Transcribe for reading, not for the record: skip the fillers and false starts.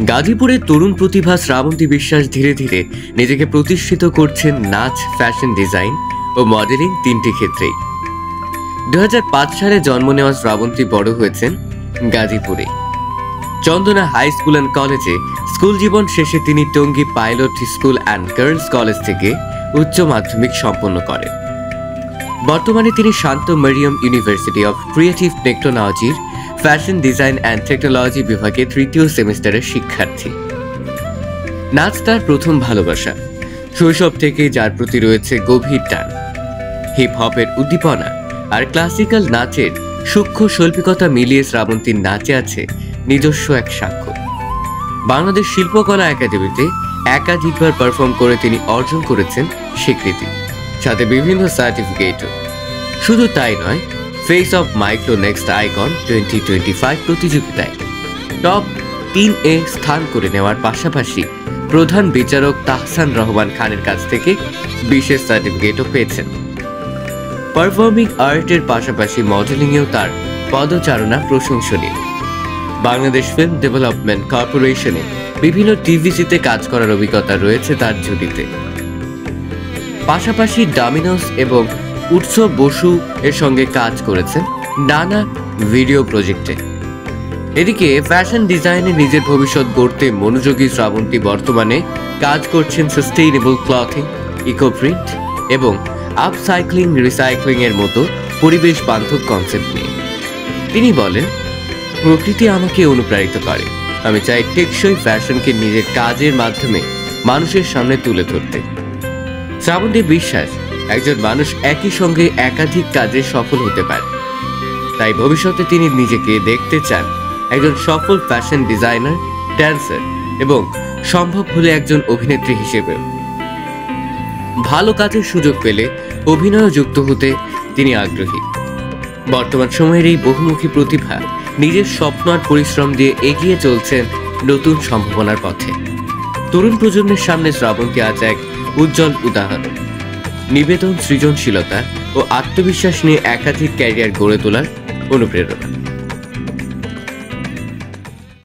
গাজীপুরের তরুণ প্রতিভা শ্রাবন্তী বিশ্বাস ধীরে ধীরে নিজেকে প্রতিষ্ঠিত করছেন নাচ, ফ্যাশন ডিজাইন ও মডেলিং তিনটি ক্ষেত্রেই। 2005 সালে জন্ম নেওয়া শ্রাবন্তী বড় হয়েছেন গাজীপুরে। চন্দনা হাই স্কুল অ্যান্ড কলেজে স্কুল জীবন শেষে তিনি Tongi pilot school and girls college থেকে উচ্চ মাধ্যমিক সম্পন্ন করেন। বর্তমানে তিনি শান্ত মারিয়াম ইউনিভার্সিটি অফ ক্রিয়েটিভ টেকনোলজির ফ্যাশন ডিজাইন অ্যান্ড টেকনোলজি বিভাগে তৃতীয় সেমিস্টারের শিক্ষার্থী। নাচ তার প্রথম ভালোবাসা। শৈশব থেকেই যার প্রতি রয়েছে গভীর টান। হিপ হপের উদ্দীপনা আর ক্লাসিক্যাল নাচের সূক্ষ্ম শৈল্পিকতা মিলিয়ে শ্রাবন্তীর নাচে আছে নিজস্ব এক সাক্ষ্য। বাংলাদেশ শিল্পকলা একাডেমিতে একাধিকবার পারফর্ম করে তিনি অর্জন করেছেন স্বীকৃতি, সাথে বিভিন্ন সার্টিফিকেটও। শুধু তাই নয়, face of micro next icon 2025 প্রতিযোগিতায় টপ 3-এ স্থান করে নেওয়ার পাশাপাশি প্রধান বিচারক তাহসান রহমান খানের কাছ থেকে বিশেষ সার্টিফিকেটও পেয়েছেন। পারফর্মিং আর্টের পাশাপাশি মডেলিংয়েও তার পদচারণা প্রশংসনীয়। বাংলাদেশ ফিল্ম ডেভেলপমেন্ট কর্পোরেশনে বিভিন্ন টিভিসিতে কাজ করার অভিজ্ঞতা রয়েছে তার ঝুলিতে। পাশাপাশি ডমিনোস এবং উৎসব বসু এর সঙ্গে কাজ করেছেন নানা ভিডিও প্রজেক্টে। এদিকে ফ্যাশন ডিজাইনে নিজের ভবিষ্যৎ গড়তে মনোযোগী শ্রাবন্তী বর্তমানে কাজ করছেন সাস্টেইনেবল ক্লথিং, ইকো প্রিন্ট এবং আপসাইক্লিং রিসাইক্লিং এর মতো পরিবেশ বান্ধব কনসেপ্ট নিয়ে। তিনি বলেন, প্রকৃতি আমাকে অনুপ্রাণিত করে। আমি চাই টেকসই ফ্যাশনকে নিজের কাজের মাধ্যমে মানুষের সামনে তুলে ধরতে। শ্রাবন্তী বিশ্বাস, একজন মানুষ একই সঙ্গে একাধিক কাজে সফল হতে পারে। তাই ভবিষ্যতে তিনি নিজেকে দেখতে চান একজন সফল ফ্যাশন ডিজাইনার, ড্যান্সার এবং সম্ভব হলে একজন অভিনেত্রী হিসেবে। ভালো কাজের সুযোগ পেলে অভিনয়ে যুক্ত হতে তিনি আগ্রহী। বর্তমান সময়ের এই বহুমুখী প্রতিভা নিজের স্বপ্ন আর পরিশ্রম দিয়ে এগিয়ে চলছেন নতুন সম্ভাবনার পথে। তরুণ প্রজন্মের সামনে শ্রাবন্তী আজ এক উজ্জ্বল উদাহরণ। নিবেদন, সৃজনশীলতা ও আত্মবিশ্বাস নিয়ে একাধিক ক্যারিয়ার গড়ে তোলার অনুপ্রেরণা।